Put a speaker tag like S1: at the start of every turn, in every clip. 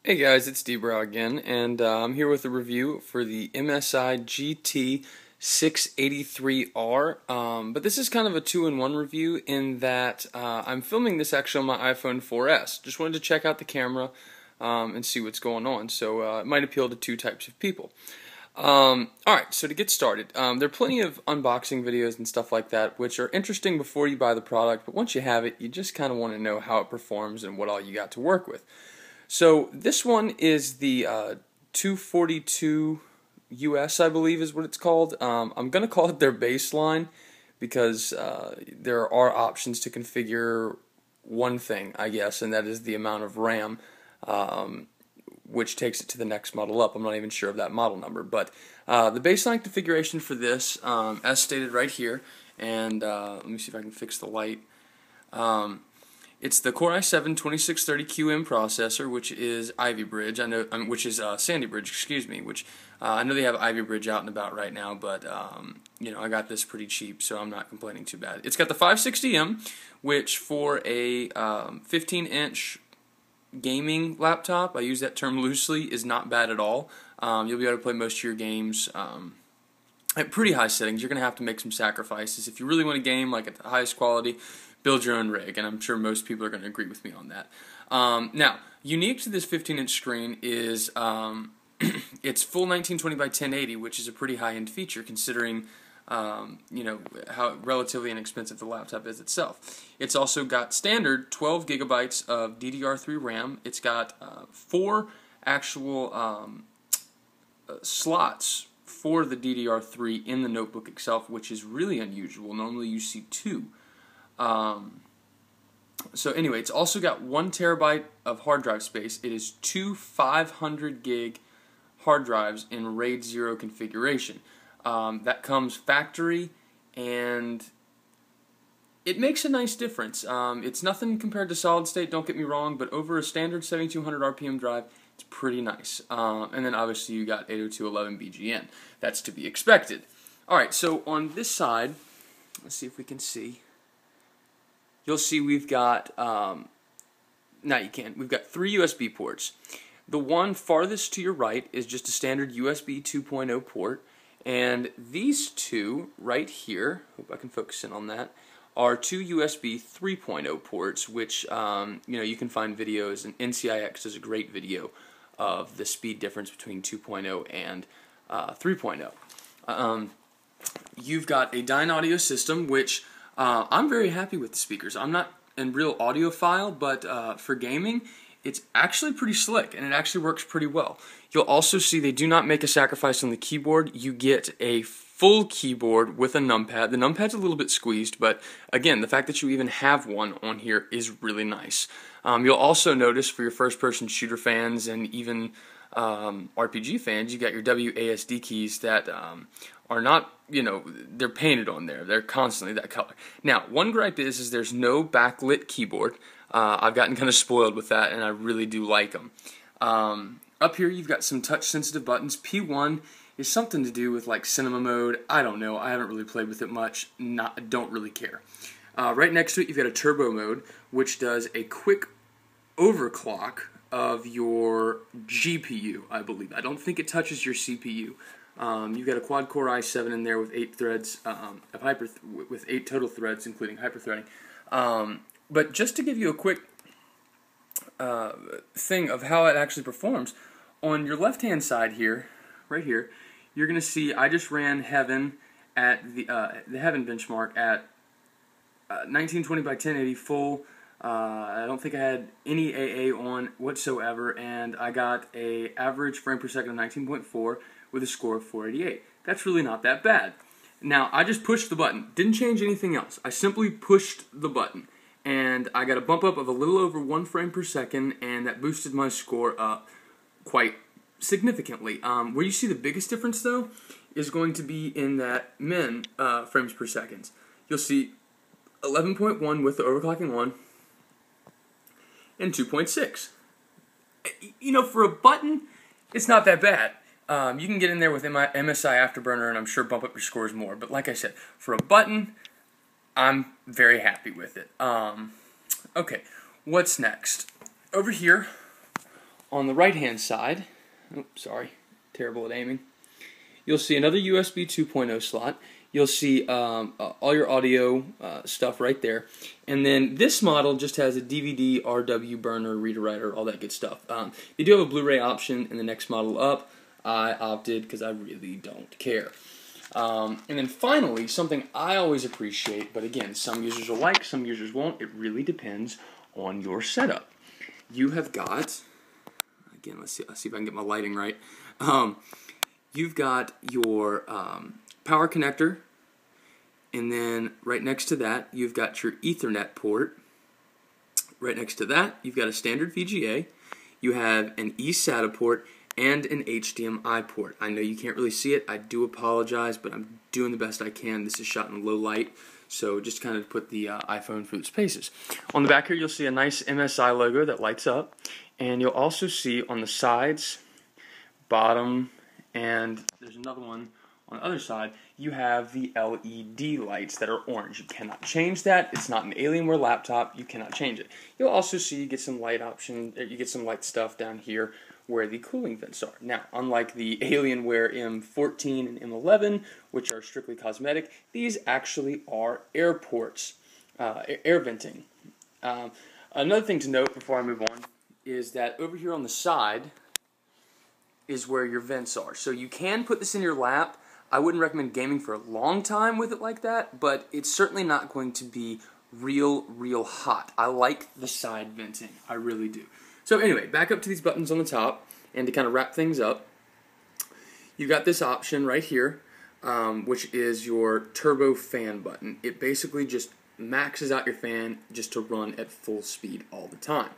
S1: Hey guys, it's D-Brow again, and I'm here with a review for the MSI gt683r. But this is kind of a two-in-one review in that I'm filming this actually on my iPhone 4S. Just wanted to check out the camera and see what's going on, so it might appeal to two types of people. Alright, so to get started, there are plenty of unboxing videos and stuff like that which are interesting before you buy the product, but once you have it, you just kind of want to know how it performs and what all you got to work with. So this one is the 242us, I believe is what it's called. I'm going to call it their baseline because there are options to configure one thing, I guess, and that is the amount of RAM, which takes it to the next model up. I'm not even sure of that model number, but the baseline configuration for this, as stated right here, and let me see if I can fix the light. It's the Core i7-2630QM processor, which is Ivy Bridge. Which is Sandy Bridge, excuse me. Which I know they have Ivy Bridge out and about right now, but you know, I got this pretty cheap, so I'm not complaining too bad. It's got the 560M, which for a 15-inch gaming laptop, I use that term loosely, is not bad at all. You'll be able to play most of your games at pretty high settings. You're going to have to make some sacrifices if you really want to game like at the highest quality. Build your own rig, and I'm sure most people are going to agree with me on that. Now, unique to this 15-inch screen is it's full 1920 by 1080, which is a pretty high-end feature considering you know how relatively inexpensive the laptop is itself. It's also got standard 12 gigabytes of DDR3 RAM. It's got 4 actual slots for the DDR3 in the notebook itself, which is really unusual. Normally you see 2. So anyway, it's also got 1 terabyte of hard drive space. It is 2 500 gig hard drives in RAID 0 configuration. That comes factory, and it makes a nice difference. It's nothing compared to solid state, don't get me wrong, but over a standard 7200 RPM drive, it's pretty nice. And then obviously you got 802.11bgn. That's to be expected. Alright, so on this side, let's see if we can see. You'll see we've got, now you can't, we've got 3 USB ports. The one farthest to your right is just a standard USB 2.0 port, and these two right here, hope I can focus in on that, are 2 USB 3.0 ports, which you know, you can find videos, and NCIX does a great video of the speed difference between 2.0 and 3.0. You've got a Dyne audio system, which I'm very happy with the speakers. I'm not a real audiophile, but for gaming, it's actually pretty slick, and it actually works pretty well. You'll also see they do not make a sacrifice on the keyboard. You get a full keyboard with a numpad. The numpad's a little bit squeezed, but again, the fact that you even have one on here is really nice. You'll also notice for your first-person shooter fans and even RPG fans, you got your WASD keys that are not, you know, they're painted on there. They're constantly that color. Now, one gripe is there's no backlit keyboard. I've gotten kind of spoiled with that, and I really do like them. Up here, you've got some touch-sensitive buttons. P1 is something to do with like cinema mode. I don't know. I haven't really played with it much. Don't really care. Right next to it, you've got a turbo mode, which does a quick overclock of your GPU, I believe. I don't think it touches your CPU. You've got a quad-core i7 in there with 8 threads with 8 total threads, including hyperthreading. But just to give you a quick thing of how it actually performs, on your left-hand side here, right here, you're going to see I just ran Heaven at the Heaven benchmark at 1920 by 1080 full. I don't think I had any AA on whatsoever, and I got a average frame per second of 19.4 with a score of 488. That's really not that bad. Now, I just pushed the button. Didn't change anything else. I simply pushed the button, and I got a bump up of a little over 1 frame per second, and that boosted my score up quite significantly. Where you see the biggest difference, though, is going to be in that frames per second. You'll see 11.1 with the overclocking on, and 2.6. You know, for a button, it's not that bad. You can get in there with MSI Afterburner and I'm sure bump up your scores more. But like I said, for a button, I'm very happy with it. Okay, what's next? Over here On the right-hand side, sorry, terrible at aiming, you'll see another USB 2.0 slot. You'll see all your audio stuff right there. And then this model just has a DVD, RW burner, reader writer, all that good stuff. You do have a Blu-ray option in the next model up. I opted because I really don't care. And then finally, something I always appreciate, but again, some users will like, some users won't. It really depends on your setup. You have got, again, let's see if I can get my lighting right. You've got your power connector, and then right next to that, you've got your Ethernet port. Right next to that, you've got a standard VGA. You have an eSATA port and an HDMI port. I know you can't really see it. I do apologize, but I'm doing the best I can. This is shot in low light, so just kind of put the iPhone through its paces. On the back here, you'll see a nice MSI logo that lights up, and you'll also see on the sides, bottom, and there's another one on the other side, you have the LED lights that are orange. You cannot change that. It's not an Alienware laptop. You cannot change it. You'll also see you get some light option, you get some light stuff down here where the cooling vents are. Now, unlike the Alienware M14 and M11, which are strictly cosmetic, these actually are air ports, air venting. Another thing to note before I move on is that over here on the side is where your vents are. So you can put this in your lap. I wouldn't recommend gaming for a long time with it like that, but it's certainly not going to be real hot. I like the side venting. I really do. So anyway, back up to these buttons on the top, and to kind of wrap things up, you got this option right here, which is your turbo fan button. It basically just maxes out your fan just to run at full speed all the time.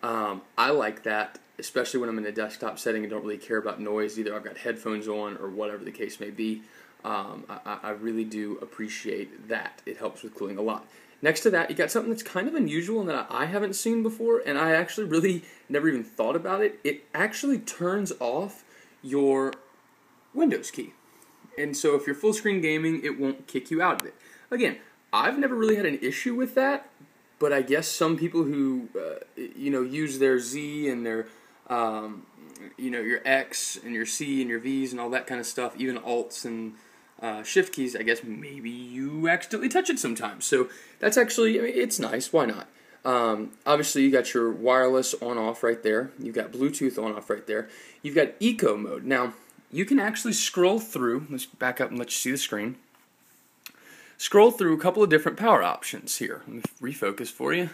S1: I like that, especially when I'm in a desktop setting and don't really care about noise. Either I've got headphones on or whatever the case may be. I really do appreciate that. It helps with cooling a lot. Next to that, you got something that's kind of unusual and that I haven't seen before, and I actually really never even thought about it. It actually turns off your Windows key. And so if you're full screen gaming, it won't kick you out of it. Again, I've never really had an issue with that, but I guess some people who use their Z and their your X and your C and your V's and all that kind of stuff, even Alts and Shift keys, I guess maybe you accidentally touch it sometimes. So that's actually, I mean, it's nice. Why not? Obviously, you got your wireless on-off right there. You've got Bluetooth on-off right there. You've got Eco mode. Now, you can actually scroll through. Let's back up and let you see the screen. Scroll through a couple of different power options here. Let me refocus for you.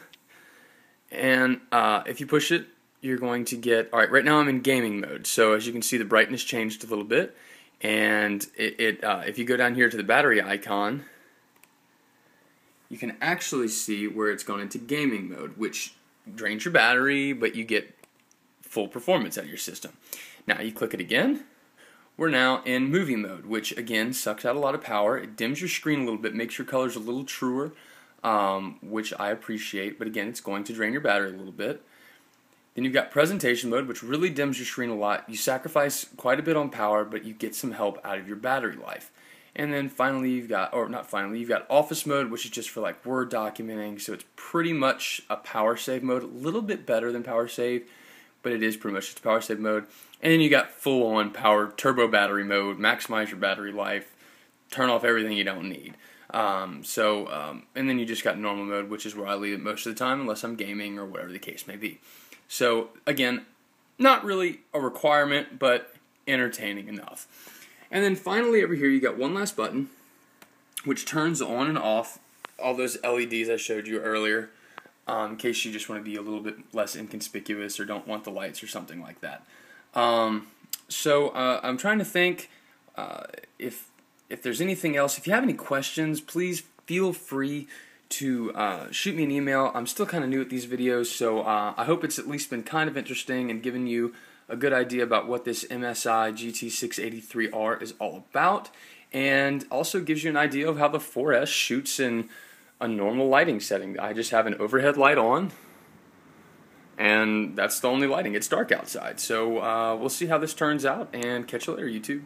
S1: And if you push it, you're going to get, all right now I'm in gaming mode. So as you can see, the brightness changed a little bit. And if you go down here to the battery icon, you can actually see where it's gone into gaming mode, which drains your battery, but you get full performance out of your system. Now you click it again. We're now in movie mode, which again sucks out a lot of power. It dims your screen a little bit, makes your colors a little truer, which I appreciate, but again, it's going to drain your battery a little bit. Then you've got presentation mode, which really dims your screen a lot. You sacrifice quite a bit on power, but you get some help out of your battery life. And then finally you've got, you've got office mode, which is just for like Word documenting, so it's pretty much a power save mode, a little bit better than power save, but it is pretty much just power save mode. And then you got full on power turbo battery mode, maximize your battery life, turn off everything you don't need. And then you just got normal mode, which is where I leave it most of the time, unless I'm gaming or whatever the case may be. So again, not really a requirement, but entertaining enough. And then finally over here you got one last button, which turns on and off all those LEDs I showed you earlier, in case you just want to be a little bit less inconspicuous or don't want the lights or something like that. I'm trying to think if there's anything else. If you have any questions, please feel free to shoot me an email. I'm still kind of new at these videos, so I hope it's at least been kind of interesting and given you a good idea about what this MSI GT683R is all about, and also gives you an idea of how the 4S shoots in a normal lighting setting. I just have an overhead light on, and that's the only lighting. It's dark outside, so we'll see how this turns out, and catch you later, YouTube.